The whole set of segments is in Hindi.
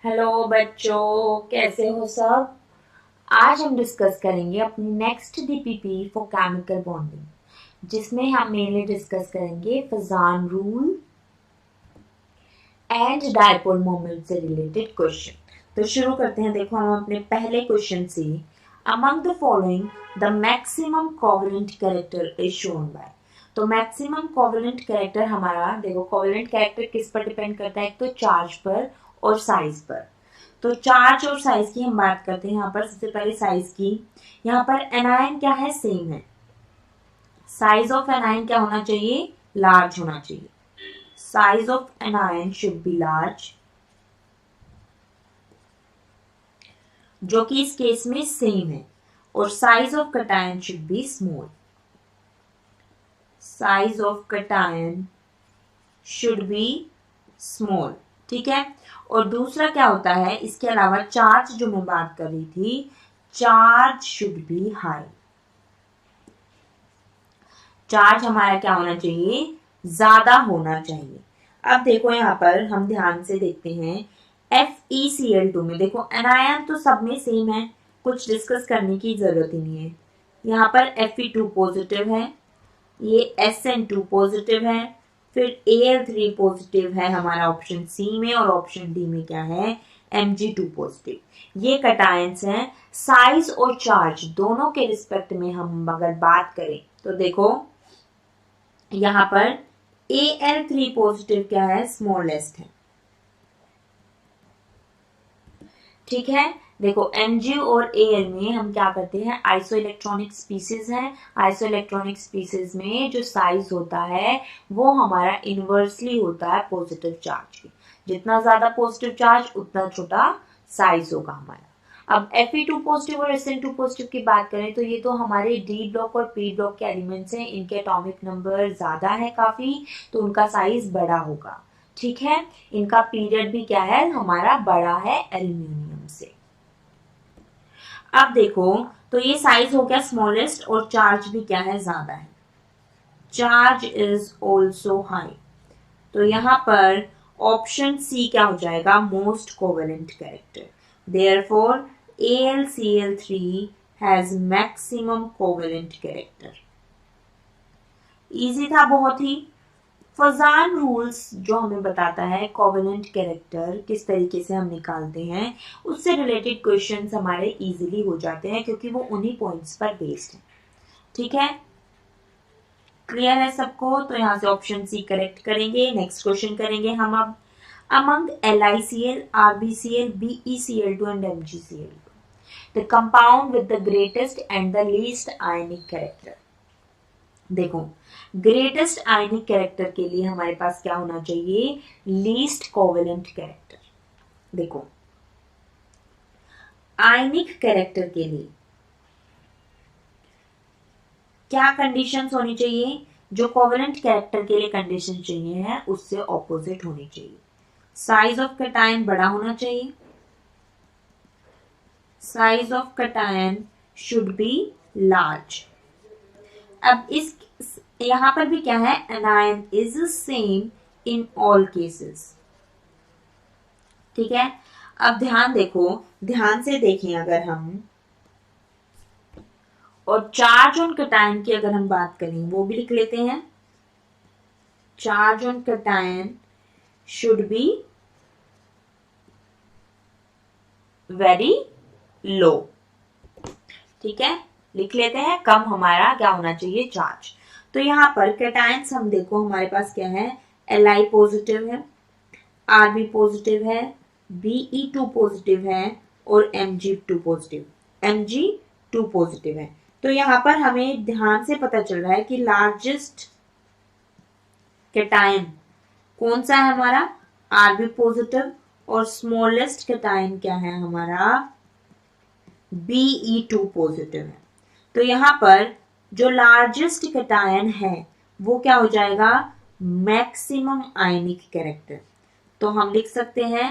हेलो बच्चों, कैसे हो सब। आज हम डिस्कस करेंगे अपनी next DPP for chemical bonding, जिसमें हम मेनली डिस्कस करेंगे Fazan rule and dipole moment से रिलेटेड क्वेश्चन। तो शुरू करते हैं। देखो, हम अपने पहले क्वेश्चन से, among the following the maximum covalent character is shown by. तो मैक्सिमम कोवेलेंट कैरेक्टर हमारा, देखो कोवेलेंट कैरेक्टर किस पर डिपेंड करता है, एक तो चार्ज पर और साइज पर। तो चार्ज और साइज की हम बात करते हैं। यहाँ पर सबसे पहले साइज की, यहाँ पर एनायन क्या है, सेम है। साइज ऑफ एनायन क्या होना चाहिए, लार्ज होना चाहिए। Size of anion should be large, जो कि इस केस में सेम है। और size of cation should be small. Size of cation should be small, ठीक है। और दूसरा क्या होता है, इसके अलावा चार्ज जो मैं बात कर रही थी, charge should be high. Charge हमारा क्या होना चाहिए, ज्यादा होना चाहिए। अब देखो यहाँ पर हम ध्यान से देखते हैं, FeCl2 में देखो एनायन तो सब में सेम है, कुछ डिस्कस करने की जरूरत ही नहीं है। यहाँ पर Fe2 पॉजिटिव है, ये SN2 पॉजिटिव है, फिर Al3 पॉजिटिव है हमारा ऑप्शन सी में, और ऑप्शन डी में क्या है, Mg2 पॉजिटिव। ये कटायंस हैं। साइज और चार्ज दोनों के रिस्पेक्ट में हम अगर बात करें तो देखो यहाँ पर Al3 पॉजिटिव क्या है, स्मॉलेस्ट है, ठीक है। देखो Mg और Al में हम क्या करते हैं, आइसो इलेक्ट्रॉनिक स्पीसीज है। आइसो इलेक्ट्रॉनिक स्पीसीज में जो साइज होता है वो हमारा इनवर्सली होता है पॉजिटिव चार्ज की। जितना ज्यादा पॉजिटिव चार्ज उतना छोटा साइज होगा हमारा। अब Fe2 पॉजिटिव और SN2 पॉजिटिव की बात करें तो ये तो हमारे डी ब्लॉक और पी ब्लॉक के एलिमेंट्स हैं। इनके एटॉमिक नंबर ज्यादा है काफी, तो उनका साइज बड़ा होगा, ठीक है। इनका पीरियड भी क्या है, हमारा बड़ा है एल्यूमिनियम से। अब देखो, तो ये साइज हो गया स्मॉलेस्ट, और चार्ज भी क्या है, ज्यादा है। Charge is also high. तो यहाँ पर ऑप्शन सी क्या हो जाएगा, most covalent character. Therefore AlCl3 has maximum covalent character. Easy था बहुत ही। फजान रूल्स जो हमें बताता है कोवेलेंट कैरेक्टर किस तरीके से हम निकालते हैं, उससे रिलेटेड क्वेश्चंस हमारे इजीली हो जाते हैं, क्योंकि वो उन्हीं पॉइंट्स पर बेस्ड है, ठीक है। क्लियर है सबको। तो यहाँ से ऑप्शन सी करेक्ट करेंगे। नेक्स्ट क्वेश्चन करेंगे हम अब, among LiCl, RbCl, BeCl2 and MgCl2 the compound with the greatest and the least ionic character। देखो, ग्रेटेस्ट आयनिक कैरेक्टर के लिए हमारे पास क्या होना चाहिए, लीस्ट कोवेलेंट कैरेक्टर। देखो, आयनिक कैरेक्टर के लिए क्या कंडीशंस होनी चाहिए, जो कोवेलेंट कैरेक्टर के लिए कंडीशन चाहिए है उससे ऑपोजिट होनी चाहिए। साइज ऑफ कैटायन बड़ा होना चाहिए, size of cation should be large. अब इस यहां पर भी क्या है, anion is same in all cases, ठीक है। अब ध्यान देखो, ध्यान से देखें अगर हम, और चार्ज ऑन कैटायन की अगर हम बात करें वो भी लिख लेते हैं। Charge on cation should be very low, ठीक है, लिख लेते हैं। कम हमारा क्या होना चाहिए, चार्ज। तो यहाँ पर कैटायंस हम देखो हमारे पास क्या है, Li पॉजिटिव है, Rb पॉजिटिव है, Be2 पॉजिटिव है, और Mg2 पॉजिटिव, Mg2 पॉजिटिव है। तो यहाँ पर हमें ध्यान से पता चल रहा है कि लार्जेस्ट कैटायन कौन सा है हमारा, Rb पॉजिटिव, और स्मॉलेस्ट कैटायन क्या है हमारा, Be2 पॉजिटिव है। तो यहाँ पर जो लार्जेस्ट कैटायन है वो क्या हो जाएगा, मैक्सिमम आयनिक कैरेक्टर। तो हम लिख सकते हैं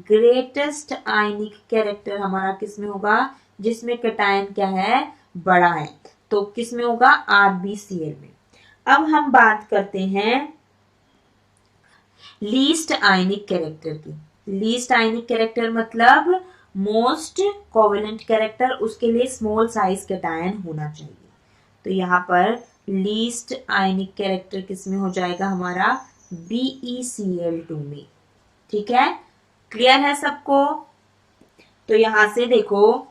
ग्रेटेस्ट आयनिक कैरेक्टर हमारा किस में होगा, जिसमें कैटायन क्या है, बड़ा है। तो किस में होगा, RbCl में। अब हम बात करते हैं लीस्ट आयनिक कैरेक्टर की। लीस्ट आयनिक कैरेक्टर मतलब मोस्ट कोवेलेंट कैरेक्टर, उसके लिए स्मॉल साइज कैटायन होना चाहिए। तो यहाँ पर लीस्ट आयनिक कैरेक्टर किसमें हो जाएगा हमारा, BeCl2 में। ठीक है, क्लियर है सबको। तो यहां से देखो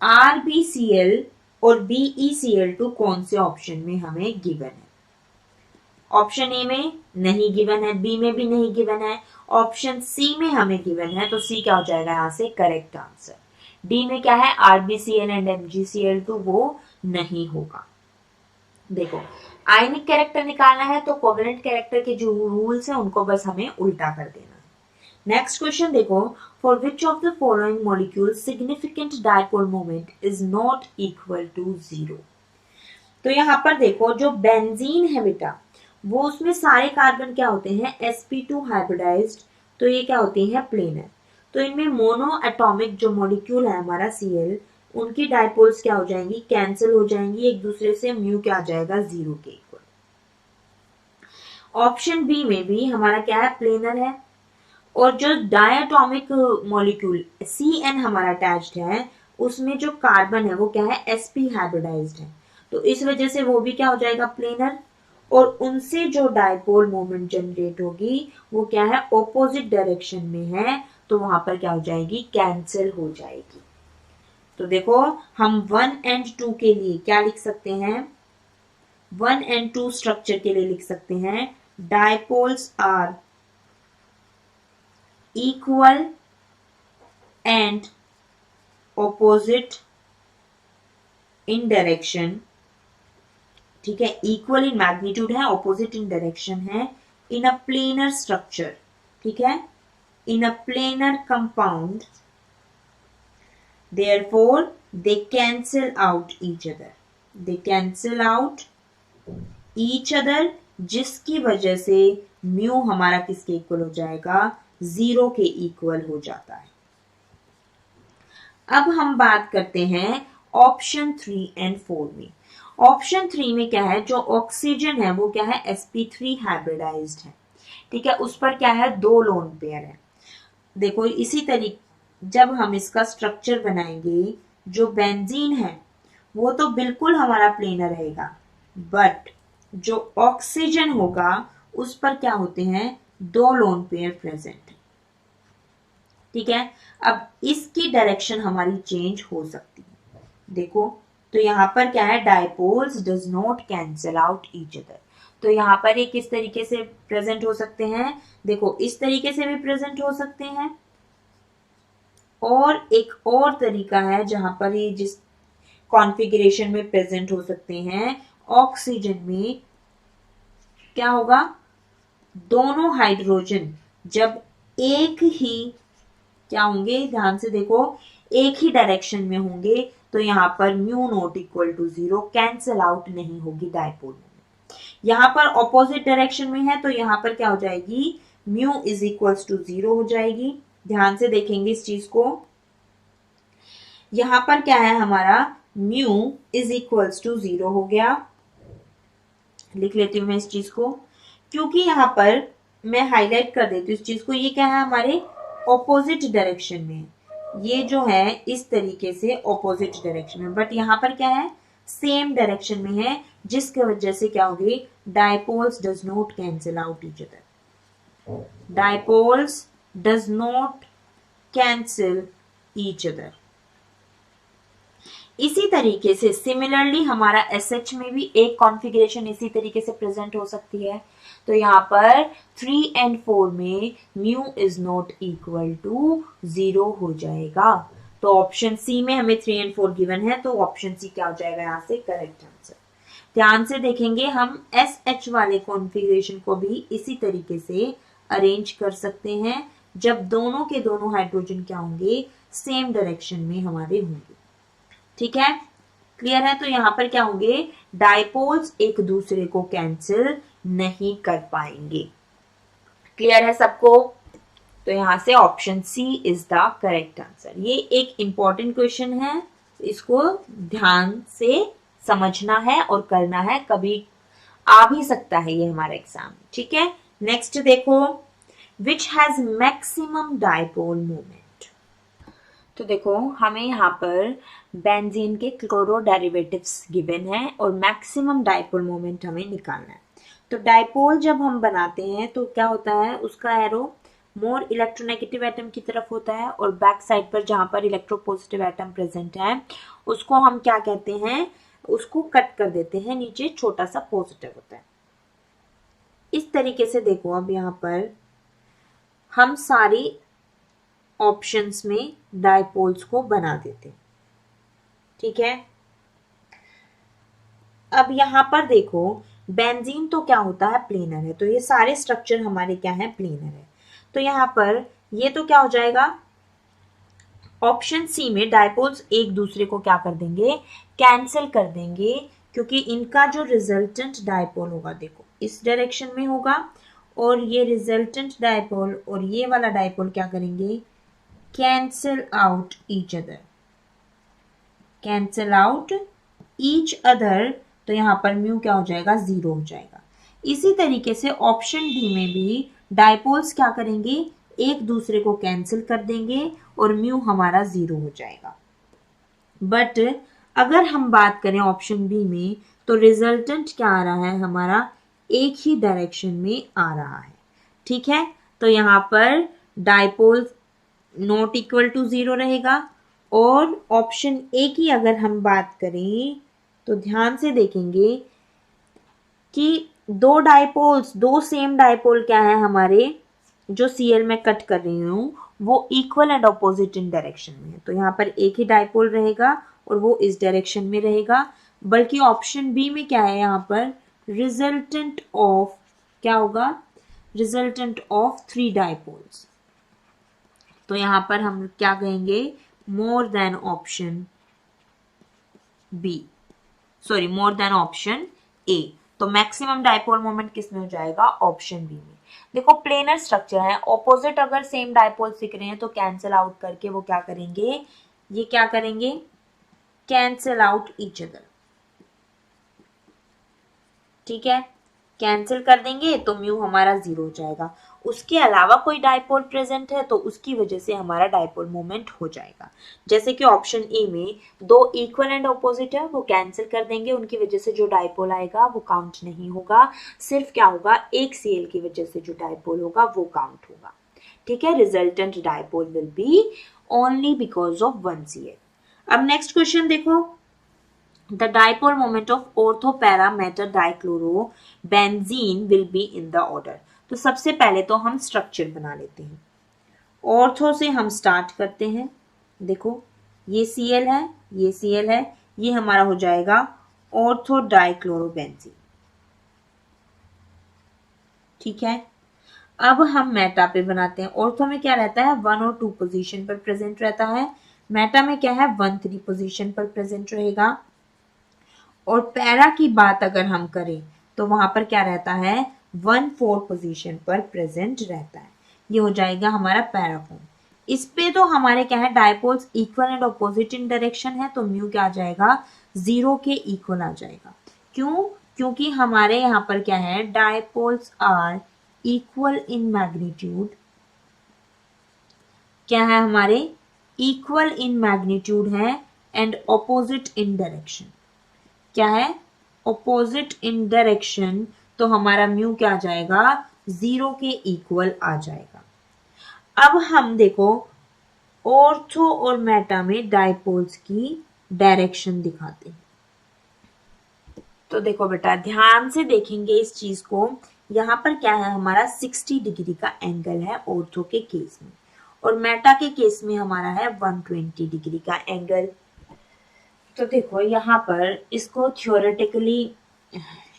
RbCl और BeCl2 कौन से ऑप्शन में हमें गिवन है। ऑप्शन ए में नहीं गिवन है, बी में भी नहीं गिवन है, ऑप्शन सी में हमें गिवन है, तो सी क्या हो जाएगा यहां से करेक्ट आंसर। डी में क्या है, RbCl एंड MgCl2, वो नहीं होगा। देखो आयनिक कैरेक्टर निकालना है तो कोवेलेंट कैरेक्टर के जो रूल्स हैं उनको बस हमें उल्टा कर देना है। नेक्स्ट क्वेश्चन देखो, for which of the following molecule significant dipole moment is not equal to 0। तो यहाँ पर देखो जो बेंजीन है बेटा, वो उसमें सारे कार्बन क्या होते हैं, sp2 हाइब्रिडाइज्ड, तो ये क्या होते हैं प्लेनर। तो इनमें मोनो एटॉमिक जो मॉलिक्यूल है हमारा Cl, उनकी डायपोल्स क्या हो जाएंगी, कैंसिल हो जाएंगी एक दूसरे से, म्यू क्या आ जाएगा 0 के इक्वल। ऑप्शन बी में भी हमारा क्या है, प्लेनर है, और जो डायटोमिक मॉलिक्यूल Cn हमारा अटैच्ड है, उसमें जो कार्बन है वो क्या है, sp हाइब्रिडाइज्ड है, तो इस वजह से वो भी क्या हो जाएगा प्लेनर, और उनसे जो डायपोल मोमेंट जनरेट होगी वो क्या है, ऑपोजिट डायरेक्शन में है, तो वहां पर क्या हो जाएगी, कैंसिल हो जाएगी। तो देखो हम 1 एंड 2 के लिए क्या लिख सकते हैं, 1 एंड 2 स्ट्रक्चर के लिए लिख सकते हैं, dipoles are equal and opposite in direction. ठीक है, इक्वल इन मैग्नीट्यूड है, ऑपोजिट इन डायरेक्शन है, इन अ प्लेनर स्ट्रक्चर। ठीक है, in a planar compound, therefore they cancel out each other, they cancel out each other, जिसकी वजह से म्यू हमारा किसके इक्वल हो जाएगा, 0 के इक्वल हो जाता है। अब हम बात करते हैं ऑप्शन 3 एंड 4 में। ऑप्शन 3 में क्या है, जो ऑक्सीजन है वो क्या है, sp3 हाइब्रिडाइज्ड है। ठीक है, उस पर क्या है, 2 लोन पेयर है। देखो इसी तरीके जब हम इसका स्ट्रक्चर बनाएंगे, जो बेंजीन है वो तो बिल्कुल हमारा प्लेनर रहेगा, बट जो ऑक्सीजन होगा उस पर क्या होते हैं, 2 लोन पेयर प्रेजेंट। ठीक है, अब इसकी डायरेक्शन हमारी चेंज हो सकती है। देखो तो यहां पर क्या है, dipoles does not cancel out each other, तो यहां पर ये किस तरीके से प्रेजेंट हो सकते हैं, देखो इस तरीके से भी प्रेजेंट हो सकते हैं, और एक और तरीका है जहां पर ये जिस कॉन्फ़िगरेशन में प्रेजेंट हो सकते हैं, ऑक्सीजन में क्या होगा, दोनों हाइड्रोजन जब एक ही क्या होंगे, ध्यान से देखो, एक ही डायरेक्शन में होंगे, तो यहां पर mu not equal to 0, cancel out नहीं होगी डायपोल में। यहां पर ऑपोजिट डायरेक्शन में है तो यहां पर क्या हो जाएगी, म्यू इज इक्वल्स टू 0 हो जाएगी। ध्यान से देखेंगे इस चीज को, यहां पर क्या है हमारा, म्यू इज इक्वल्स टू 0 हो गया। लिख लेती हूं मैं इस चीज को, क्योंकि यहां पर मैं हाईलाइट कर देती हूँ इस चीज को, ये क्या है हमारे ऑपोजिट डायरेक्शन में, ये जो है इस तरीके से ऑपोजिट डायरेक्शन में, बट यहां पर क्या है, सेम डायरेक्शन में है, जिसकी वजह से क्या होगी, dipoles does not cancel out each other, dipoles does not cancel each other। इसी तरीके से सिमिलरली हमारा SH में भी एक कॉन्फ़िगरेशन इसी तरीके से प्रेजेंट हो सकती है। तो यहाँ पर 3 एंड 4 में mu is not equal to 0 हो जाएगा। तो ऑप्शन सी में हमें 3 एंड 4 गिवन है, तो ऑप्शन सी क्या हो जाएगा यहाँ से करेक्ट आंसर। ध्यान से देखेंगे, हम SH वाले कॉन्फ़िगरेशन को भी इसी तरीके से अरेंज कर सकते हैं, जब दोनों के दोनों हाइड्रोजन क्या होंगे, सेम डायरेक्शन में हमारे होंगे। ठीक है, क्लियर है। तो यहां पर क्या होंगे, डायपोल्स एक दूसरे को कैंसिल नहीं कर पाएंगे। क्लियर है सबको। तो यहां से option C is the correct answer. ये एक इंपॉर्टेंट क्वेश्चन है, इसको ध्यान से समझना है और करना है, कभी आ भी सकता है ये हमारा एग्जाम। ठीक है, नेक्स्ट देखो, which has maximum dipole moment. तो देखो हमें यहाँ पर बेंजीन के क्लोरो डेरिवेटिव्स गिवन है और मैक्सिमम डायपोल मोमेंट हमें निकालना है। तो डायपोल जब हम बनाते हैं तो क्या होता है, उसका एरो मोर इलेक्ट्रोनेगेटिव एटम की तरफ होता है और बैक साइड पर जहां पर इलेक्ट्रोपॉजिटिव एटम प्रेजेंट है उसको हम क्या कहते हैं, उसको कट कर देते हैं, नीचे छोटा सा पॉजिटिव होता है। इस तरीके से देखो अब यहाँ पर हम सारी ऑप्शंस में डायपोल्स को बना देते हैं, ठीक है। अब यहाँ पर देखो बेंजीन तो क्या होता है, प्लेनर है, तो ये सारे स्ट्रक्चर हमारे क्या है, प्लेनर है। तो यहाँ पर ये तो क्या हो जाएगा, ऑप्शन सी में डायपोल्स एक दूसरे को क्या कर देंगे, कैंसिल कर देंगे, क्योंकि इनका जो रिजल्टेंट डायपोल होगा देखो इस डायरेक्शन में होगा और ये रिजल्टेंट डायपोल और ये वाला डायपोल क्या करेंगे, cancel out each other, cancel out each other. तो यहां पर म्यू क्या हो जाएगा, 0 हो जाएगा। इसी तरीके से ऑप्शन डी में भी डायपोल्स क्या करेंगे, एक दूसरे को कैंसिल कर देंगे और म्यू हमारा 0 हो जाएगा। बट अगर हम बात करें ऑप्शन बी में तो रिजल्टेंट क्या आ रहा है, हमारा एक ही डायरेक्शन में आ रहा है, ठीक है। तो यहां पर डायपोल नॉट इक्वल टू 0 रहेगा। और ऑप्शन ए की अगर हम बात करें तो ध्यान से देखेंगे कि दो डायपोल्स, दो सेम डायपोल क्या है हमारे, जो सीएल में कट कर रही हूं वो equal and opposite in direction में है। तो यहाँ पर एक ही डायपोल रहेगा और वो इस डायरेक्शन में रहेगा। बल्कि ऑप्शन बी में क्या है, यहाँ पर रिजल्टेंट ऑफ क्या होगा, रिजल्टेंट ऑफ 3 डायपोल्स। तो यहां पर हम क्या कहेंगे, more than option B, sorry more than option A. तो मैक्सिमम डायपोल मोमेंट किस में हो जाएगा, ऑप्शन बी में। देखो प्लेनर स्ट्रक्चर है, ऑपोजिट अगर सेम डायपोल दिख रहे हैं तो कैंसिल आउट करके वो क्या करेंगे, ये क्या करेंगे, कैंसिल आउट ईच अदर, ठीक है। कैंसिल कर देंगे तो म्यू हमारा 0 हो जाएगा। उसके अलावा कोई डायपोल प्रेजेंट है तो उसकी वजह से हमारा डायपोल मोमेंट हो जाएगा। जैसे कि ऑप्शन ए में दो इक्वल एंड ऑपोजिट है, वो कैंसिल कर देंगे, उनकी वजह से जो डायपोल आएगा वो काउंट नहीं होगा, सिर्फ क्या होगा, एक सीएल की वजह से जो डायपोल होगा वो काउंट होगा, ठीक है। Resultant dipole will be only because of 1 Cl. अब नेक्स्ट क्वेश्चन देखो, the dipole moment of orthopara matter dichlorobenzene will be in the order। तो सबसे पहले तो हम स्ट्रक्चर बना लेते हैं। ऑर्थो से हम स्टार्ट करते हैं। देखो ये Cl है, ये Cl है, ये हमारा हो जाएगा ऑर्थो डाइक्लोरोबेंजीन, ठीक है। अब हम मेटा पे बनाते हैं। ऑर्थो में क्या रहता है, 1 और 2 पोजीशन पर प्रेजेंट रहता है। मेटा में क्या है, 1 3 पोजीशन पर प्रेजेंट रहेगा। और पैरा की बात अगर हम करें तो वहां पर क्या रहता है, 1 4 पोजीशन पर प्रेजेंट रहता है। ये हो जाएगा हमारा पैरा फॉर्म। इस पे तो हमारे क्या है, dipoles equal and opposite in direction है, तो म्यू क्या आ जाएगा, 0 के इक्वल आ जाएगा। क्यों, क्योंकि हमारे यहाँ पर क्या है, dipoles are equal in magnitude, क्या है हमारे, इक्वल इन मैग्नीट्यूड है एंड ऑपोजिट इन डायरेक्शन, क्या है, ऑपोजिट इन डायरेक्शन। तो हमारा म्यू क्या आ जाएगा, 0 के इक्वल आ जाएगा। अब हम देखो ऑर्थो और मेटा में डायपोल्स की डायरेक्शन दिखाते हैं। तो देखो बेटा ध्यान से देखेंगे इस चीज को, यहां पर क्या है, हमारा 60 डिग्री का एंगल है ऑर्थो के केस में, और मेटा के केस में हमारा है 120 डिग्री का एंगल। तो देखो यहाँ पर इसको थ्योरेटिकली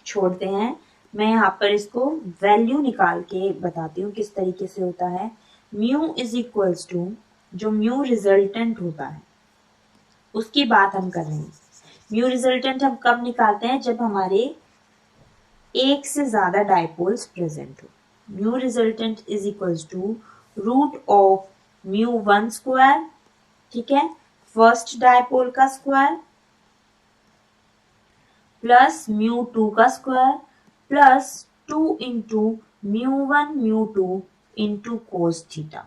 छोड़ते हैं, मैं यहाँ पर इसको वैल्यू निकाल के बताती हूँ किस तरीके से होता है। म्यू इज इक्वल्स टू, जो म्यू रिजल्टेंट होता है उसकी बात हम कर रहे हैं। म्यू रिजल्टेंट हम कब निकालते हैं, जब हमारे एक से ज्यादा डायपोल्स प्रेजेंट हो। Mu resultant is equals to root of mu 1 square, ठीक है, फर्स्ट डायपोल का स्क्वायर प्लस म्यू 2 का square plus 2 into mu 1 mu 2 into cos theta.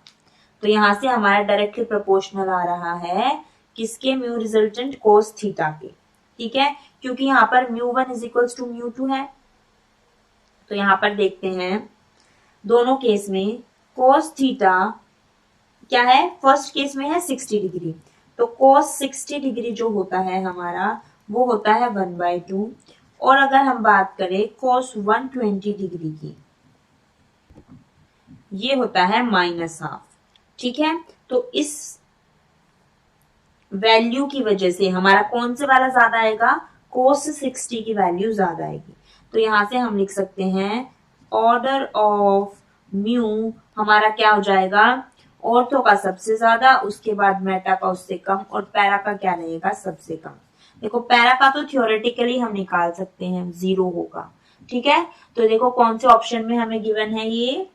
तो यहाँ से हमारा डायरेक्टली प्रोपोर्शनल आ रहा है किसके, म्यू रिजल्टेंट कोस थीटा के, ठीक है, क्योंकि यहाँ पर μ1 इज इक्वल्स टू μ2 है। तो यहाँ पर देखते हैं दोनों केस में कोस थीटा क्या है, फर्स्ट केस में है 60 डिग्री, तो कोस 60 डिग्री जो होता है हमारा वो होता है 1/2, और अगर हम बात करें कोस 120 डिग्री की, ये होता है -12, ठीक है। तो इस वैल्यू की वजह से हमारा कौन से वाला ज्यादा आएगा, कोस 60 की वैल्यू ज्यादा आएगी। तो यहां से हम लिख सकते हैं ऑर्डर ऑफ म्यू हमारा क्या हो जाएगा, ऑर्थो का सबसे ज्यादा, उसके बाद मेटा का उससे कम, और पैरा का क्या रहेगा, सबसे कम। देखो पैरा का तो थियोरेटिकली हम निकाल सकते हैं, 0 होगा, ठीक है। तो देखो कौन से ऑप्शन में हमें गिवन है, ये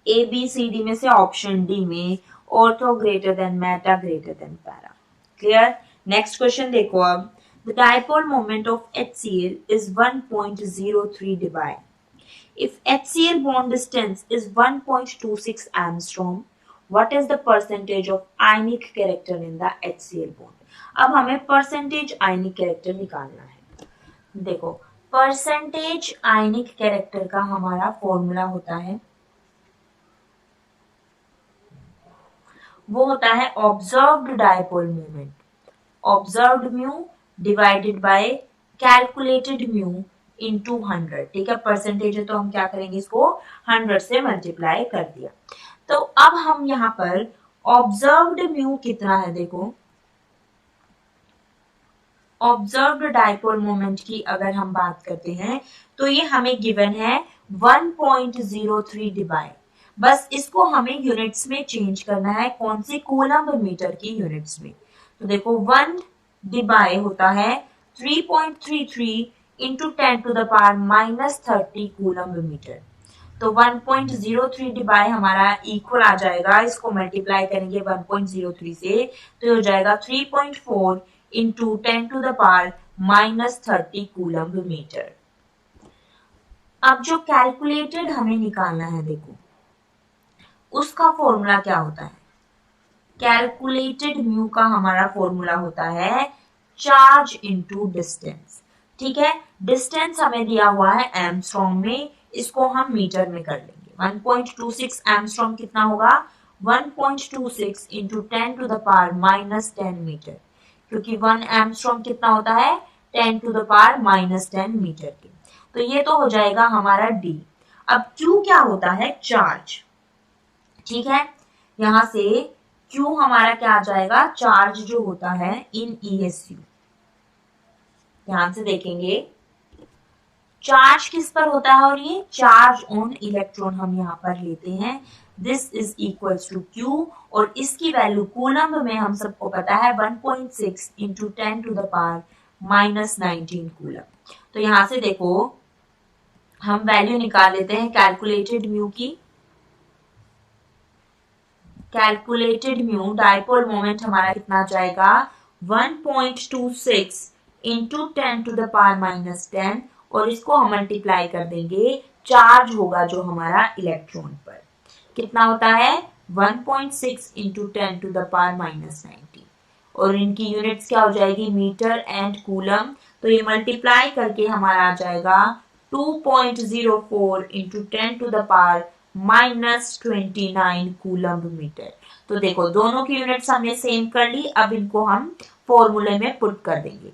ABCD में से ऑप्शन डी में ortho greater than Meta greater than para. Clear. Next question देखो अब, the dipole moment of HCl is 1.03 dBi. If HCl bond distance is 1.26 angstrom, what is the percentage of ionic character in the HCl bond? अब हमें परसेंटेज आयनिक कैरेक्टर निकालना है। देखो परसेंटेज आयनिक कैरेक्टर का हमारा फॉर्मूला होता है, वो होता है observed dipole moment, observed mu divided by calculated mu into 100, ठीक है। परसेंटेज है तो हम क्या करेंगे, इसको 100 से मल्टीप्लाई कर दिया। तो अब हम यहाँ पर ऑब्जर्व्ड म्यू कितना है, देखो ऑब्जर्व्ड डायपोल मोमेंट की अगर हम बात करते हैं तो ये हमें गिवन है 1.03 डिबाई। बस इसको हमें यूनिट्स में चेंज करना है, कौन सी, कूलम्ब मीटर की यूनिट्स में। तो देखो 1 डिबाई होता है 3.33 into 10 to the power -30 coulomb metre. तो 1.03 डिबाई हमारा इक्वल आ जाएगा, इसको मल्टीप्लाई करेंगे 1.03 से तो हो जाएगा 3.4 into 10 to the power -30 coulomb metre. अब जो कैलकुलेटेड हमें निकालना है, देखो उसका फॉर्मूला क्या होता है, कैलकुलेटेड म्यू का हमारा फॉर्मूला होता है चार्ज इनटू डिस्टेंस, ठीक है। डिस्टेंस हमें दिया हुआ है एमस्ट्रॉन्ग में, इसको हम मीटर में कर लेंगे। 1.26 एमस्ट्रॉन्ग कितना होगा, 1.26 into 10 to the power -10 metre, क्योंकि 1 एमस्ट्रॉन्ग कितना होता है, 10 टू द पावर -10 मीटर के। तो ये तो हो जाएगा हमारा डी। अब क्यू क्या होता है, चार्ज, ठीक है। यहां से क्यू हमारा क्या आ जाएगा, चार्ज जो होता है इन ESU। ध्यान से देखेंगे चार्ज किस पर होता है, और ये चार्ज ऑन इलेक्ट्रॉन हम यहाँ पर लेते हैं। This is equals to Q, और इसकी वैल्यू कूलम्ब में हम सबको पता है 1.6 into 10 to the power -19 coulomb. तो यहां से देखो हम वैल्यू निकाल लेते हैं कैलकुलेटेड म्यू की। कैलकुलेटेड म्यू डायपोल मोमेंट हमारा कितना जाएगा, 1.26 इंटू 10 टू द पावर -10, और इसको हम मल्टीप्लाई कर देंगे, चार्ज होगा जो हमारा इलेक्ट्रॉन पर, कितना होता है 1.6 इंटू 10 टू द पावर -90, और इनकी यूनिट्स क्या हो जाएगी, मीटर एंड कूलम। तो ये मल्टीप्लाई करके हमारा आ जाएगा 2.04 into 10 to the power -29 coulomb metre. तो देखो दोनों की यूनिट्स हमने सेम कर ली, अब इनको हम फॉर्मूले में पुट कर देंगे,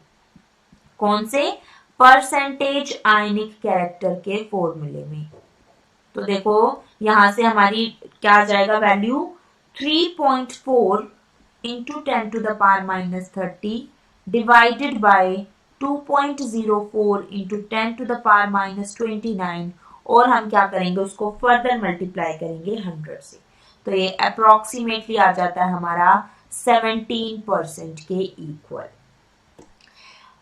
कौन से, परसेंटेज आयनिक कैरेक्टर के फॉर्मूले में। तो देखो यहां से हमारी क्या आ जाएगा value, 3.4 into 10 to the power -30 divided by 2.04 into 10 to the power -29, और हम क्या करेंगे, उसको फर्दर मल्टीप्लाई करेंगे 100 से। तो ये अप्रोक्सीमेटली आ जाता है हमारा 17% के इक्वल।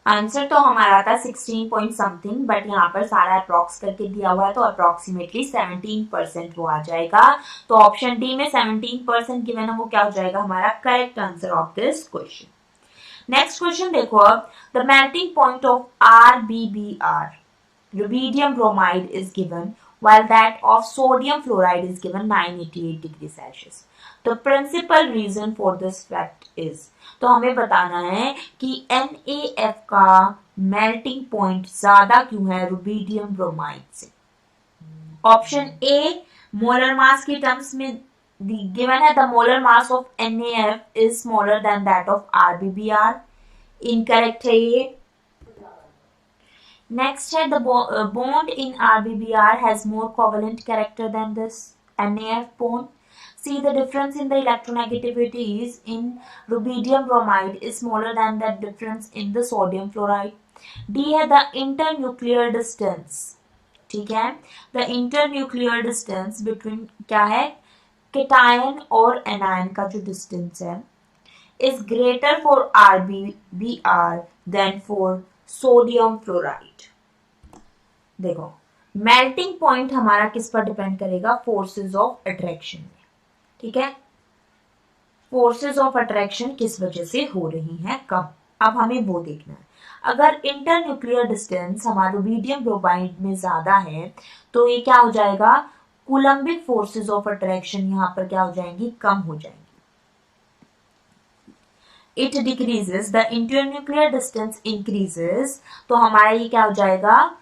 आंसर तो हमारा था 16 पॉइंट समथिंग, बट यहाँ पर सारा अप्रोक्स करके दिया हुआ है, तो अप्रोक्सीमेटली 17% वो आ जाएगा। तो ऑप्शन डी में 17% गिवन है, वो क्या हो जाएगा हमारा correct answer of this question. Next question देखो अब, the melting point of RBBR, rubidium bromide is given, while that of sodium fluoride is given 988 degree Celsius. The principal reason for this fact is, तो हमें बताना है कि NaF का मेल्टिंग पॉइंट ज्यादा क्यों है रुबीडियम ब्रोमाइड से. ऑप्शन ए मोलर मास की टर्म्स में गिवन है, the molar mass of NaF is smaller than that of RBBR. Incorrect है ये. नेक्स्ट है the bond in RBBR has more covalent character than this NaF bond. See, the difference in the electronegativities in rubidium bromide is smaller than the difference in the sodium fluoride. D है the internuclear distance. ठीक है, the internuclear distance between क्या है cation और anion का जो distance है is greater for RBBR than for sodium fluoride. देखो मेल्टिंग पॉइंट हमारा किस पर डिपेंड करेगा, फोर्सेस ऑफ अट्रैक्शन में. ठीक है, फोर्सेस ऑफ अट्रैक्शन किस वजह से हो रही हैं, कब, अब हमें वो देखना है. अगर इंटरन्यूक्लियर डिस्टेंस हमारा रुबीडियम ब्रोमाइड में ज्यादा है तो ये क्या हो जाएगा, कूलम्बिक फोर्सेस ऑफ अट्रैक्शन यहाँ पर क्या हो जाएंगी, कम हो जाएंगी. It decreases, the internuclear distance increases, तो हमारा ये क्या हो जाएगा,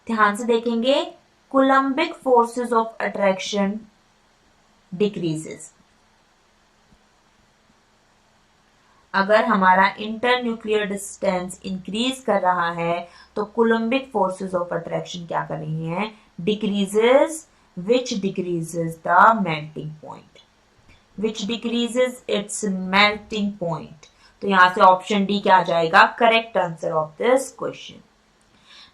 ध्यान से देखेंगे, Coulombic forces of attraction decreases. अगर हमारा इंटरन्यूक्लियर डिस्टेंस इंक्रीज कर रहा है तो कूलम्बिक फोर्सेस ऑफ अट्रैक्शन क्या कर रही हैं, decreases, which decreases the melting point, which decreases its melting point. तो यहां से ऑप्शन डी क्या आ जाएगा, correct answer of this question.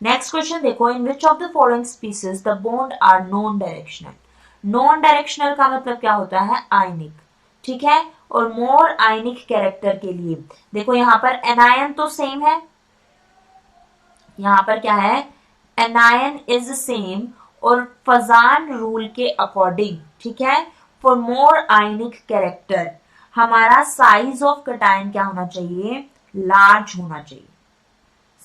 Next question देखो, in which of the following species the bond are non directional. Non directional का मतलब क्या होता है, आयनिक. ठीक है, और मोर आयनिक कैरेक्टर के लिए देखो यहां पर एनायन तो सेम है, यहां पर क्या है, एनायन इज सेम, और फजान रूल के अकॉर्डिंग, ठीक है, फॉर मोर आयनिक कैरेक्टर हमारा साइज ऑफ कैटायन क्या होना चाहिए, लार्ज होना चाहिए.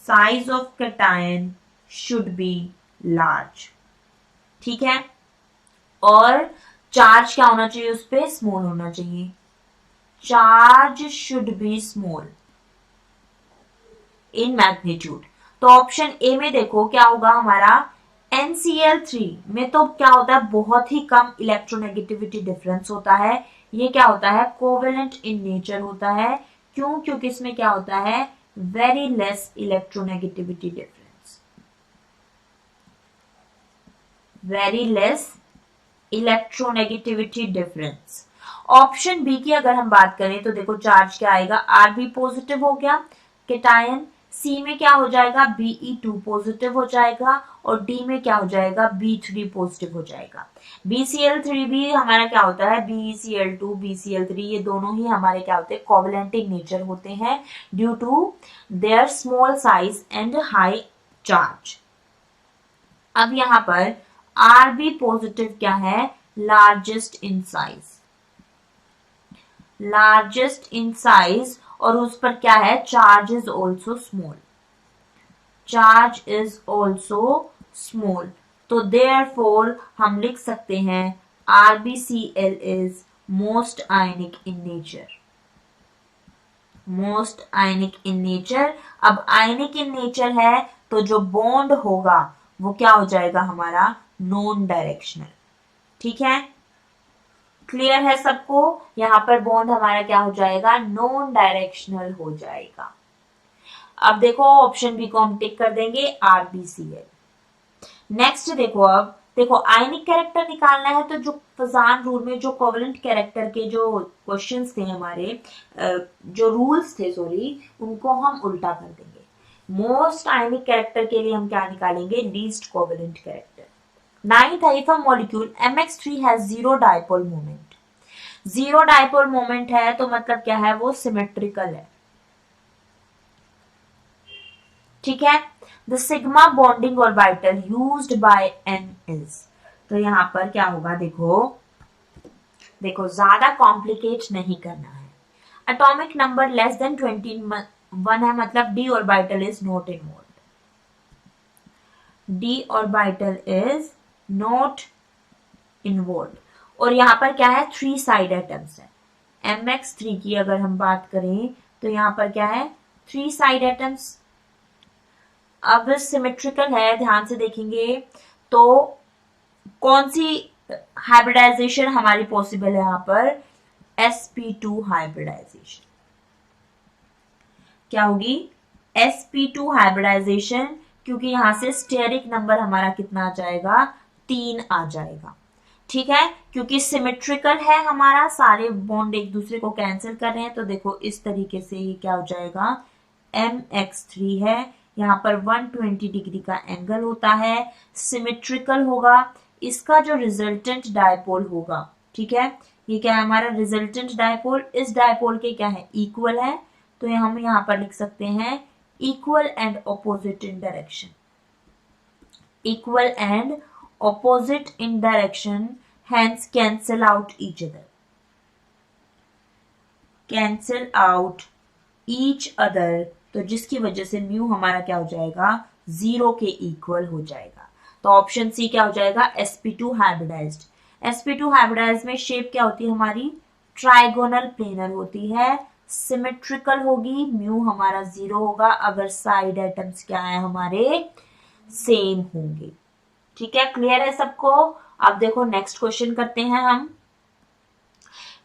Size of cation should be large. ठीक है, और चार्ज क्या होना चाहिए, उस पर स्मॉल होना चाहिए. Charge should be small in magnitude. तो ऑप्शन ए में देखो क्या होगा हमारा, NCl3 में तो क्या होता है, बहुत ही कम इलेक्ट्रोनेगेटिविटी डिफरेंस होता है. ये क्या होता है, कोवेलेंट इन नेचर होता है. क्यों, क्योंकि इसमें क्या होता है, very less electronegativity difference, very less electronegativity difference. Option B की अगर हम बात करें तो देखो चार्ज क्या आएगा, Rb पॉजिटिव हो गया कैटायन, सी में क्या हो जाएगा, Be2 पॉजिटिव हो जाएगा, और डी में क्या हो जाएगा, B3 पॉजिटिव हो जाएगा. BCl3 भी हमारा क्या होता है, BeCl2 BCl3 ये दोनों ही हमारे क्या होते हैं, कोवेलेंट इन नेचर होते हैं due to their small size and high charge. अब यहाँ पर Rb पॉजिटिव क्या है, largest in size, largest in size, और उस पर क्या है, charge is also small, charge is also small. तो देयरफॉर हम लिख सकते हैं RbCl is most ionic in nature, most ionic in nature. अब आयनिक इन नेचर है तो जो बॉन्ड होगा वो क्या हो जाएगा हमारा, नॉन डायरेक्शनल. ठीक है, क्लियर है सबको, यहां पर बॉन्ड हमारा क्या हो जाएगा, नॉन डायरेक्शनल हो जाएगा. अब देखो ऑप्शन बी को हम टिक कर देंगे, RbCl. नेक्स्ट देखो, अब देखो आयनिक कैरेक्टर निकालना है तो जो फजान रूल में जो कोवेलेंट कैरेक्टर के जो क्वेश्चंस थे हमारे, जो रूल्स थे सॉरी, उनको हम उल्टा कर देंगे. मोस्ट आयनिक कैरेक्टर के लिए हम क्या निकालेंगे, लीस्ट कोवेलेंट कैरेक्टर. नाइन्थ है, if a molecule MX3 has zero dipole moment. Zero dipole moment है तो मतलब क्या है, वो सिमेट्रिकल है. ठीक है, the sigma bonding orbital used by N is, तो यहां पर क्या होगा, देखो देखो ज्यादा कॉम्प्लिकेट नहीं करना है. एटॉमिक नंबर लेस देन 21 है, मतलब d orbital is not involve, d orbital is not involve. और यहाँ पर क्या है, 3 साइड एटम्स है। MX3 की अगर हम बात करें तो यहाँ पर क्या है, 3 साइड एटम्स। अब सिमेट्रिकल है, ध्यान से देखेंगे तो कौन सी हाइब्रिडाइजेशन हमारी पॉसिबल है यहाँ पर, sp2 हाइब्रिडाइजेशन। क्या होगी, sp2 हाइब्रिडाइजेशन, क्योंकि यहां से स्टेरिक नंबर हमारा कितना आ जाएगा, 3 आ जाएगा। ठीक है, क्योंकि सिमेट्रिकल है हमारा, सारे बॉन्ड एक दूसरे को कैंसिल कर रहे हैं, तो देखो इस तरीके से ये क्या हो जाएगा, MX3 है, यहाँ पर 120 डिग्री का एंगल होता है, सिमेट्रिकल होगा। इसका जो रिजल्टेंट डायपोल होगा, ठीक है, ये क्या है हमारा रिजल्टेंट डायपोल, इस डायपोल के क्या है, इक्वल है, तो हम यहाँ पर लिख सकते हैं equal and opposite in direction, equal and opposite in direction, hence cancel out each other, cancel out each other, तो जिसकी वजह से म्यू हमारा क्या हो जाएगा, 0 के इक्वल हो जाएगा। तो ऑप्शन सी क्या हो जाएगा, sp2 हाइब्रिडाइज्ड। sp2 हाइब्रिडाइज्ड में शेप क्या होती है हमारी, ट्राइगोनल प्लेनर होती है, सिमेट्रिकल होगी, म्यू हमारा 0 होगा अगर साइड एटम्स क्या है हमारे सेम होंगे। ठीक है, क्लियर है सबको। अब देखो नेक्स्ट क्वेश्चन करते हैं हम।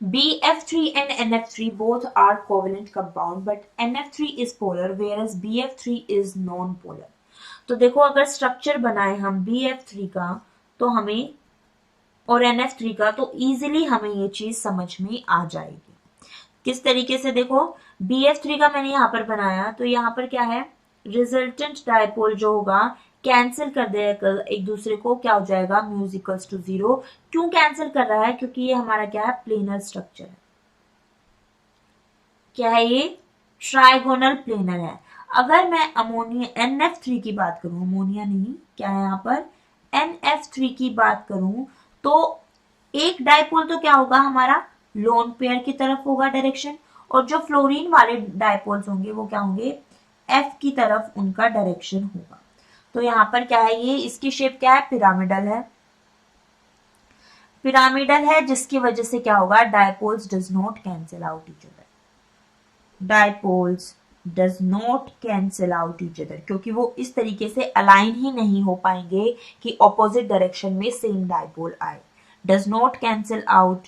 BF3 and NF3 both are covalent compound but NF3 is polar whereas BF3 is non-polar। तो देखो अगर स्ट्रक्चर बनाए हम BF3 का तो हमें और NF3 का, तो इजीली हमें ये चीज समझ में आ जाएगी। किस तरीके से, देखो BF3 का मैंने यहाँ पर बनाया, तो यहाँ पर क्या है, रिजल्टेंट डायपोल जो होगा कैंसिल कर देगा एक दूसरे को, क्या हो जाएगा, म्यूजिकल्स टू 0। क्यों कैंसिल कर रहा है, क्योंकि ये हमारा क्या है, प्लेनर स्ट्रक्चर है। क्या है ये, ट्राइगोनल प्लेनर है। अगर मैं अमोनिया NF3 की बात करूं, अमोनिया नहीं, क्या है यहाँ पर, NF3 की बात करूं, तो एक डायपोल तो क्या होगा हमारा, लोन पेयर की तरफ होगा डायरेक्शन, और जो फ्लोरीन वाले डायपोल्स होंगे वो क्या होंगे, F की तरफ उनका डायरेक्शन होगा। तो यहाँ पर क्या है, ये इसकी शेप क्या है, पिरामिडल है, पिरामिडल है, जिसकी वजह से क्या होगा, dipoles does not cancel out each other, dipoles does not cancel out each other, क्योंकि वो इस तरीके से अलाइन ही नहीं हो पाएंगे कि ऑपोजिट डायरेक्शन में सेम डायपोल आए। Does not cancel out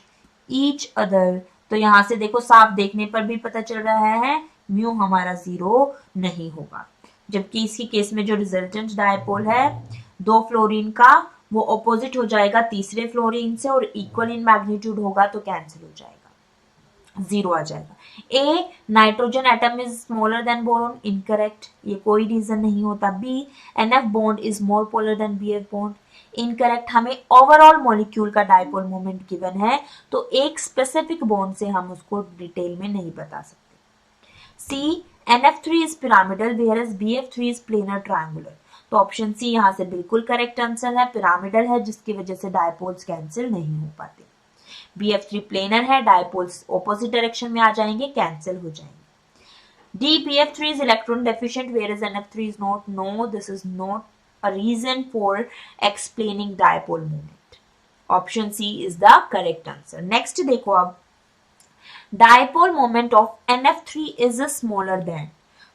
each other, तो यहां से देखो साफ देखने पर भी पता चल रहा है म्यू हमारा 0 नहीं होगा, जबकि इसकी केस में जो रिजल्टेंट डायपोल है 2 फ्लोरीन का, वो ऑपोजिट हो जाएगा तीसरे फ्लोरीन से और इक्वल इन मैग्नीट्यूड होगा, तो कैंसिल हो जाएगा, 0 आ जाएगा। A, nitrogen atom is smaller than boron, incorrect, ये कोई रीजन नहीं होता। B, NF bond is more polar than BF bond, incorrect, हमें ओवरऑल मॉलिक्यूल का डायपोल मोमेंट गिवन है, तो एक स्पेसिफिक बॉन्ड से हम उसको डिटेल में नहीं बता सकते। सी, NF3 is pyramidal whereas BF3 is planar triangular, तो ऑप्शन सी यहाँ से बिल्कुल करेक्ट आंसर है, पिरामिडल है जिसकी वजह से डायपोल्स कैंसिल नहीं हो पाते। BF3 प्लेनर है, डायपोल्स ऑपोजिट डायरेक्शन में आ जाएंगे, कैंसिल हो जाएंगे। D, BF3 is electron deficient whereas NF3 is not, no, this is not a reason for explaining dipole moment, option C is the correct answer। next देखो अब, dipole moment of NF3 is smaller then,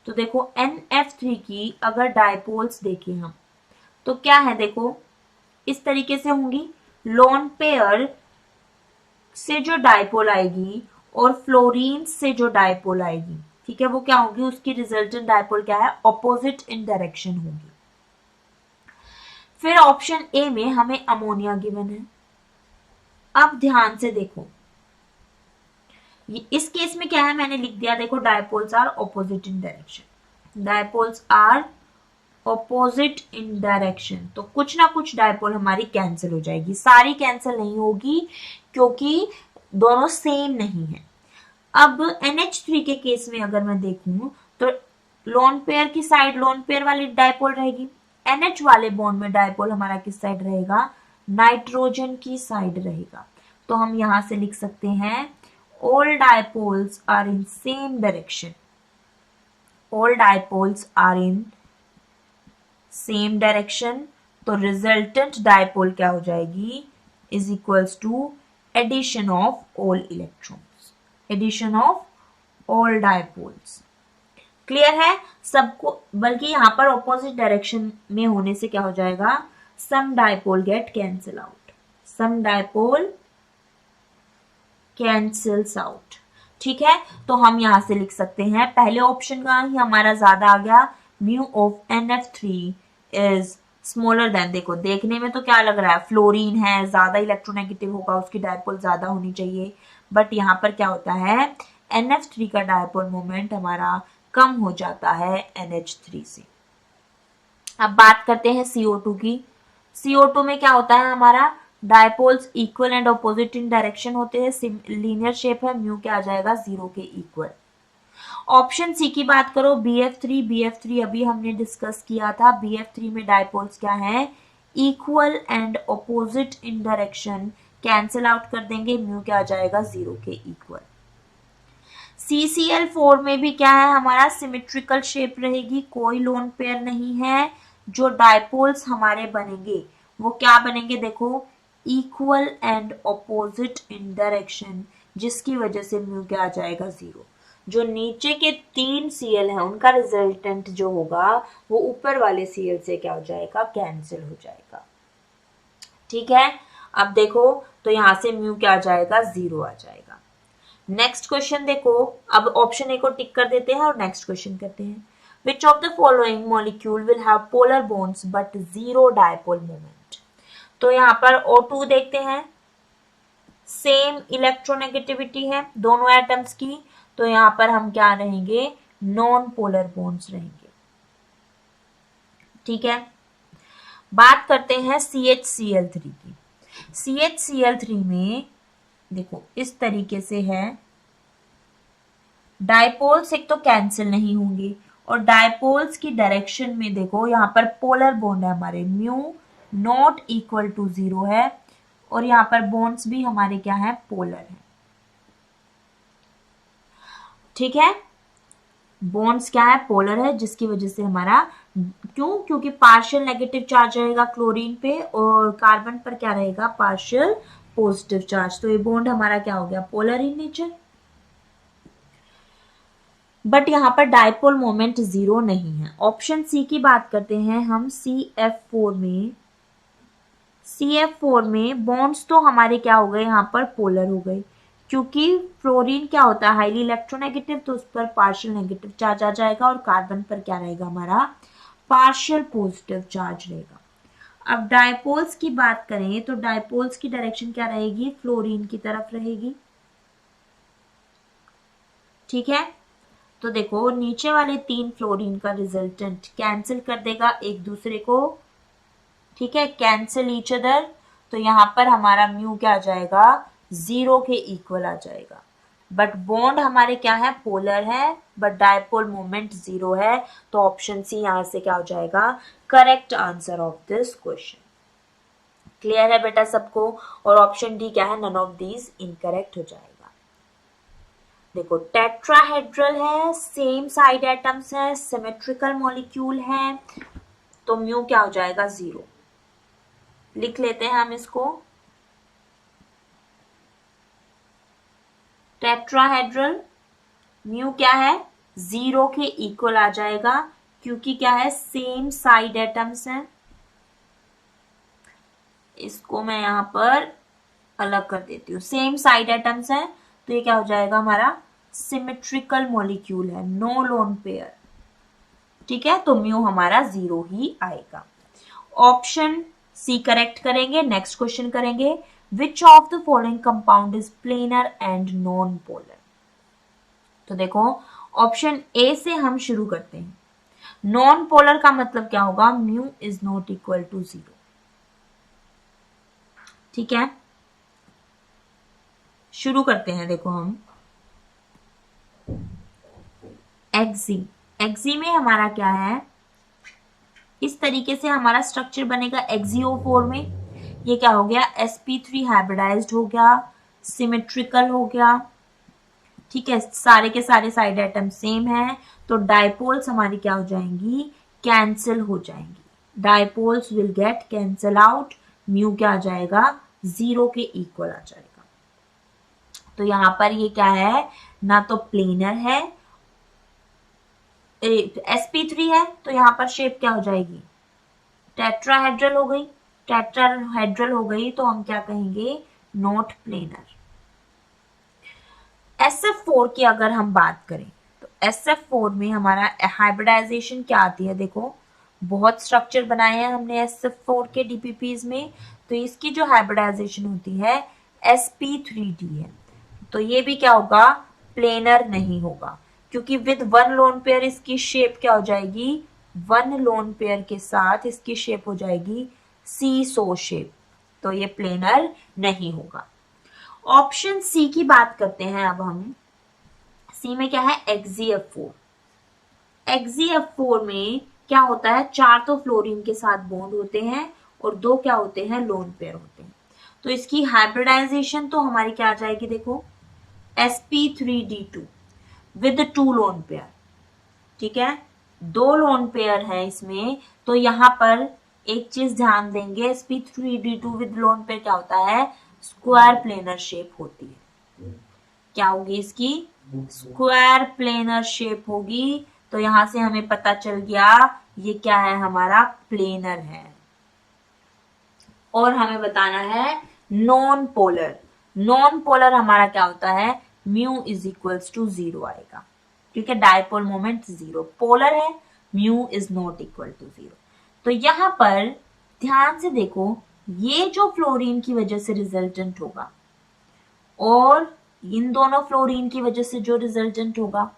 तो देखो NF3 की अगर डायपोल्स देखें हम तो क्या है, देखो इस तरीके से होंगी, लोन पेयर से जो डायपोल आएगी और फ्लोरीन से जो डायपोल आएगी, ठीक है, वो क्या होगी, उसकी रिजल्टेंट डायपोल क्या है, ऑपोजिट इन डायरेक्शन होगी। फिर ऑप्शन ए में हमें अमोनिया गिवन है। अब ध्यान से देखो, इस केस में क्या है, मैंने लिख दिया, देखो dipoles are opposite in direction, dipoles are opposite in direction, तो कुछ ना कुछ डायपोल हमारी कैंसिल हो जाएगी, सारी कैंसिल नहीं होगी क्योंकि दोनों सेम नहीं है। अब NH3 के केस में अगर मैं देखूं तो लोन पेयर की साइड लोन पेयर वाली डायपोल रहेगी, NH वाले बॉन्ड में डायपोल हमारा किस साइड रहेगा, नाइट्रोजन की साइड रहेगा, तो हम यहां से लिख सकते हैं all dipoles are in same direction, all dipoles are in same direction, तो रिजल्टेंट डायपोल क्या हो जाएगी, is equals to addition of all electrons, addition of all dipoles. Clear है सबको? बल्कि यहाँ पर ऑपोजिट डायरेक्शन में होने से क्या हो जाएगा, सम डायपोल गेट कैंसिल आउट, सम डायपोल कैंसल्स आउट। ठीक है, तो हम यहां से लिख सकते हैं पहले ऑप्शन का ही हमारा ज्यादा आ गया, mu of NF3 is smaller then, देखो देखने में तो क्या लग रहा है, फ्लोरीन है, ज्यादा इलेक्ट्रोनेगेटिव होगा, उसकी डायपोल ज्यादा होनी चाहिए, बट यहाँ पर क्या होता है, NF3 का डायपोल मोमेंट हमारा कम हो जाता है NH3 से। अब बात करते हैं CO2 की। CO2 में क्या होता है, हमारा dipoles equal and opposite in direction होते हैं, लीनियर शेप है, म्यू क्या आ जाएगा, 0 के इक्वल। ऑप्शन सी की बात करो, BF3 अभी हमने डिस्कस किया था, BF3 में डायपोल्स क्या है, equal and opposite in direction, cancel out कर देंगे, म्यू क्या आ जाएगा, 0 के इक्वल। CCl4 में भी क्या है, हमारा सिमेट्रिकल शेप रहेगी, कोई लोन पेयर नहीं है, जो डायपोल्स हमारे बनेंगे वो क्या बनेंगे, देखो equal and opposite in direction, जिसकी वजह से म्यू क्या आ जाएगा, 0। जो नीचे के 3 Cl है उनका रिजल्टेंट जो होगा वो ऊपर वाले Cl से क्या हो जाएगा, कैंसिल हो जाएगा। ठीक है, अब देखो तो यहां से म्यू क्या आ जाएगा, 0 आ जाएगा। नेक्स्ट क्वेश्चन देखो, अब ऑप्शन ए को टिक कर देते हैं और नेक्स्ट क्वेश्चन करते हैं। Which of the following molecule will have polar bonds but zero dipole moment? तो यहाँ पर O2 देखते हैं, सेम इलेक्ट्रोनेगेटिविटी है दोनों एटम्स की, तो यहाँ पर हम क्या रहेंगे, नॉन पोलर बॉन्ड्स रहेंगे। ठीक है, बात करते हैं CHCl3 की। CHCl3 में देखो इस तरीके से है, डायपोल्स एक तो कैंसिल नहीं होंगे, और डायपोल्स की डायरेक्शन में देखो यहाँ पर पोलर बॉन्ड है हमारे, म्यू नॉट इक्वल टू 0 है, और यहाँ पर बॉन्ड्स भी हमारे क्या है, पोलर है। ठीक है, बॉन्ड्स क्या है, पोलर है, जिसकी वजह से हमारा, क्यों, क्योंकि पार्शियल नेगेटिव चार्ज रहेगा क्लोरीन पे और कार्बन पर क्या रहेगा, पार्शियल पॉजिटिव चार्ज, तो ये बॉन्ड हमारा क्या हो गया, पोलर इन नेचर। बट यहाँ पर डायपोल मोमेंट 0 नहीं है। ऑप्शन सी की बात करते हैं हम, CF4 में बॉन्ड्स तो हमारे क्या हो गए, यहाँ पर पोलर हो गए, क्योंकि फ्लोरीन क्या होता है, हाईली इलेक्ट्रोनेगेटिव, तो उस पर पार्शियल नेगेटिव चार्ज आ जाएगा, और कार्बन पर क्या रहेगा, हमारा पार्शियल पॉजिटिव चार्ज रहेगा। अब डायपोल्स की बात करें तो डायपोल्स की डायरेक्शन क्या रहेगी, फ्लोरीन की तरफ रहेगी। ठीक है, तो देखो नीचे वाले 3 फ्लोरीन का रिजल्टेंट कैंसिल कर देगा एक दूसरे को। ठीक है, कैंसिल ईच अदर, तो यहां पर हमारा म्यू क्या आ जाएगा, 0 के इक्वल आ जाएगा। बट बॉन्ड हमारे क्या है, पोलर है, बट डायपोल मोमेंट 0 है, तो ऑप्शन सी यहां से क्या हो जाएगा, correct answer of this question. Clear है बेटा सबको? और ऑप्शन डी क्या है, नन ऑफ दीज इनकरेक्ट हो जाएगा। देखो टेट्राहेड्रल है, सेम साइड एटम्स है, सिमेट्रिकल मॉलिक्यूल है, तो म्यू क्या हो जाएगा, 0। लिख लेते हैं हम इसको, टेट्राहेड्रल म्यू क्या है, 0 के इक्वल आ जाएगा, क्योंकि क्या है, सेम साइड एटम्स हैं। इसको मैं यहां पर अलग कर देती हूँ, सेम साइड एटम्स हैं, तो ये क्या हो जाएगा, हमारा सिमेट्रिकल मॉलिक्यूल है, नो लोन पेयर। ठीक है, तो म्यू हमारा 0 ही आएगा। ऑप्शन सी करेक्ट करेंगे। नेक्स्ट क्वेश्चन करेंगे, विच of the following compound is planar and non polar. तो देखो ऑप्शन ए से हम शुरू करते हैं। नॉन पोलर का मतलब क्या होगा, mu is not equal to 0। ठीक है, शुरू करते हैं। देखो हम एक्सी में हमारा क्या है, इस तरीके से हमारा स्ट्रक्चर बनेगा। एक्सियो4 में ये क्या हो गया, sp3 हाइब्रिडाइज्ड हो गया, सिमेट्रिकल हो गया। ठीक है, सारे के सारे साइड एटम सेम है, तो डायपोल्स हमारी क्या हो जाएंगी, कैंसिल हो जाएंगी। Dipoles will get cancel out, mu क्या आ जाएगा, 0 के इक्वल आ जाएगा। तो यहाँ पर ये क्या है, ना तो प्लेनर है, sp3 है, तो यहाँ पर शेप क्या हो जाएगी, टेट्राहेड्रल हो गई। टेट्राहेड्रल हो गई तो हम क्या कहेंगे, नॉट प्लेनर। SF4 की अगर हम बात करें तो SF4 में हमारा हाइब्रिडाइजेशन क्या आती है, देखो बहुत स्ट्रक्चर बनाए हैं हमने SF4 के DPPs में, तो इसकी जो हाइब्रिडाइजेशन होती है sp3d है। तो ये भी क्या होगा, प्लेनर नहीं होगा, क्योंकि विद वन लोन पेयर इसकी शेप क्या हो जाएगी, वन लोन पेयर के साथ इसकी शेप हो जाएगी सीसो शेप, तो ये प्लेनर नहीं होगा। ऑप्शन सी की बात करते हैं अब हम। सी में क्या है, XeF4। XeF4 में क्या होता है, 4 तो फ्लोरीन के साथ बॉन्ड होते हैं और 2 क्या होते हैं, लोन पेयर होते हैं। तो इसकी हाइब्रिडाइजेशन तो हमारी क्या आ जाएगी, देखो sp3d2 विद 2 लोन पेयर, ठीक है, 2 लोन पेयर है इसमें। तो यहाँ पर एक चीज ध्यान देंगे, sp3d2 विद लोन पेयर क्या होता है, स्क्वायर प्लेनर शेप होती है। क्या होगी इसकी, स्क्वायर प्लेनर शेप होगी। तो यहां से हमें पता चल गया ये क्या है, हमारा प्लेनर है। और हमें बताना है नॉन पोलर। नॉन पोलर हमारा क्या होता है, म्यू इज इक्वल्स टू 0 आएगा, क्योंकि डायपोल मोमेंट 0, पोलर है, mu is not equal to 0। तो यहां पर ध्यान से देखो, ये जो फ्लोरीन की वजह से रिजल्टेंट होगा और इन दोनों फ्लोरीन की वजह से जो रिजल्टेंट होगा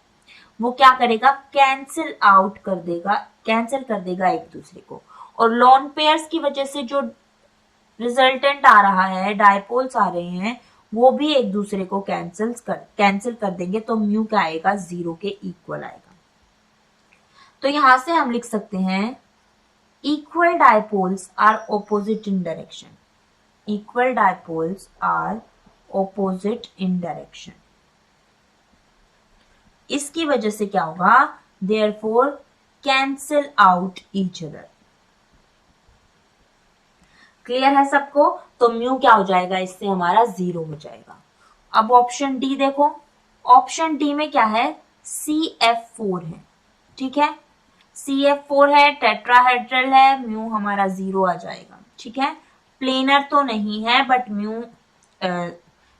वो क्या करेगा, कैंसिल आउट कर देगा, कैंसिल कर देगा एक दूसरे को। और लोन पेयर्स की वजह से जो रिजल्टेंट आ रहा है, डायपोल्स आ रहे हैं, वो भी एक दूसरे को कैंसिल कर देंगे, तो म्यू क्या आएगा, 0 के इक्वल आएगा। तो यहां से हम लिख सकते हैं equal dipoles are opposite in direction. Equal dipoles are opposite in direction. इसकी वजह से क्या होगा, therefore cancel out each other. Clear है सबको? तो म्यू क्या हो जाएगा, इससे हमारा 0 हो जाएगा। अब ऑप्शन डी देखो, ऑप्शन डी में क्या है, CF4 है, ठीक है, CF4 है, टेट्राहेड्रल है, म्यू हमारा 0 आ जाएगा, ठीक है। प्लेनर तो नहीं है बट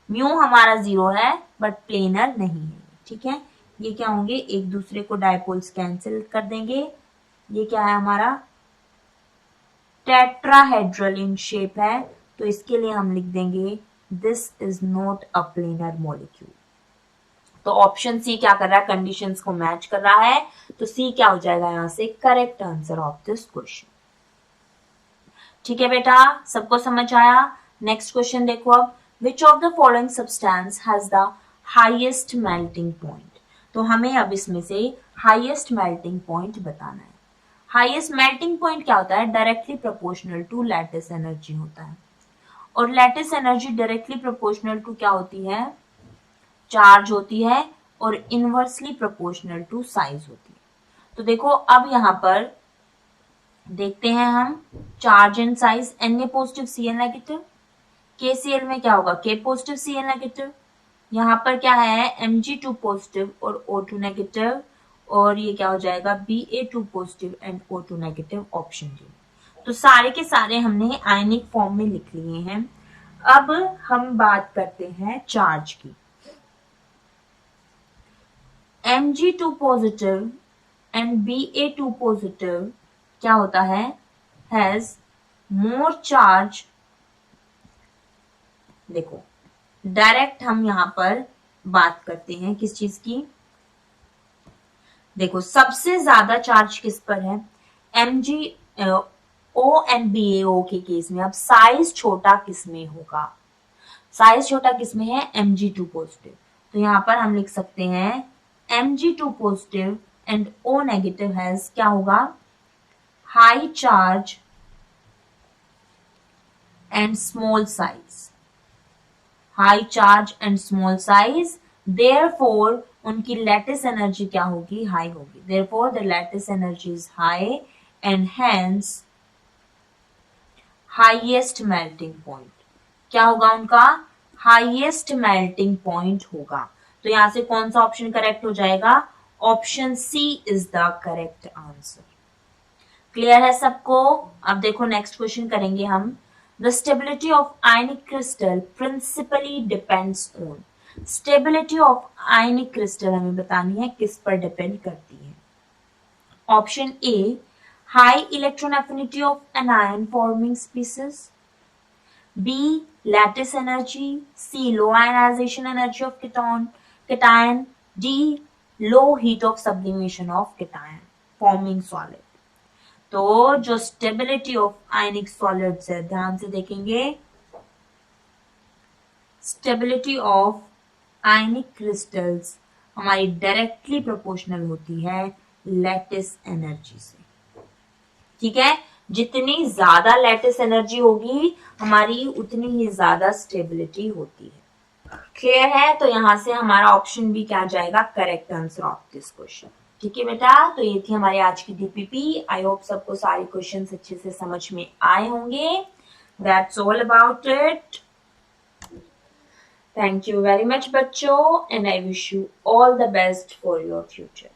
म्यू हमारा 0 है बट प्लेनर नहीं है, ठीक है। ये क्या होंगे, एक दूसरे को डायपोल्स कैंसिल कर देंगे। ये क्या है हमारा, टेट्राहेड्रल इन शेप है, तो इसके लिए हम लिख देंगे this is not a planar molecule. तो ऑप्शन सी क्या कर रहा है, कंडीशंस को मैच कर रहा है, तो सी क्या हो जाएगा यहां से correct answer of this question. ठीक है बेटा, सबको समझ आया। नेक्स्ट क्वेश्चन देखो अब, विच of the following substance has the highest melting point. तो हमें अब इसमें से हाईएस्ट मेल्टिंग पॉइंट बताना है। हाईएस्ट मेल्टिंग पॉइंट क्या होता है, directly proportional to lattice energy होता है, और lattice energy directly proportional to क्या होती है, चार्ज होती है, और इनवर्सली प्रोपोर्शनल टू साइज होती है। तो देखो अब यहां पर देखते हैं हम charge and size, Na positive Cl negative, KCl में क्या होगा, K पॉजिटिव Cl नेगेटिव, यहाँ पर क्या है Mg2 पॉजिटिव और O2 नेगेटिव, और ये क्या हो जाएगा Ba2 positive and O2 negative, option D. तो सारे के सारे हमने आयनिक फॉर्म में लिख लिए हैं। अब हम बात करते हैं चार्ज की। Mg2 positive and Ba2 positive क्या होता है, हैज मोर चार्ज। देखो डायरेक्ट हम यहां पर बात करते हैं किस चीज की, देखो सबसे ज्यादा चार्ज किस पर है, MgO एंड BaO के केस में। अब साइज छोटा किस में होगा, साइज छोटा किस में है, Mg2 पॉजिटिव। तो यहां पर हम लिख सकते हैं Mg2 positive and O negative has क्या होगा, high charge and small size, high charge and small size, therefore उनकी लैटिस एनर्जी क्या होगी, हाई होगी। Therefore the lattice energy is high and hence highest melting point. क्या होगा उनका? हाईएस्ट मेल्टिंग पॉइंट होगा। तो यहां से कौन सा ऑप्शन करेक्ट हो जाएगा? Option C is the correct answer. Clear है सबको? अब देखो नेक्स्ट क्वेश्चन करेंगे हम। The stability of ionic crystal principally depends on. Stability of ionic crystal हमें बतानी है किस पर डिपेंड करती है। Option A, high electron affinity of anion forming species, B, lattice energy, C, low ionization energy of cation, D, low heat of sublimation of cation forming solid। तो जो स्टेबिलिटी ऑफ आयनिक सॉलिड्स है, ध्यान से देखेंगे, स्टेबिलिटी ऑफ आयनिक क्रिस्टल्स हमारी डायरेक्टली प्रोपोर्शनल होती है लैटिस एनर्जी से। ठीक है, जितनी ज्यादा लैटिस एनर्जी होगी हमारी उतनी ही ज्यादा स्टेबिलिटी होती है। क्लियर है? तो यहां से हमारा ऑप्शन भी क्या जाएगा? Correct answer of this question. ठीक है बेटा, तो ये थी हमारी आज की डीपीपी। आई होप सबको सारे क्वेश्चन अच्छे से समझ में आए होंगे। That's all about it. Thank you very much बच्चों, and I wish you all the best for your future.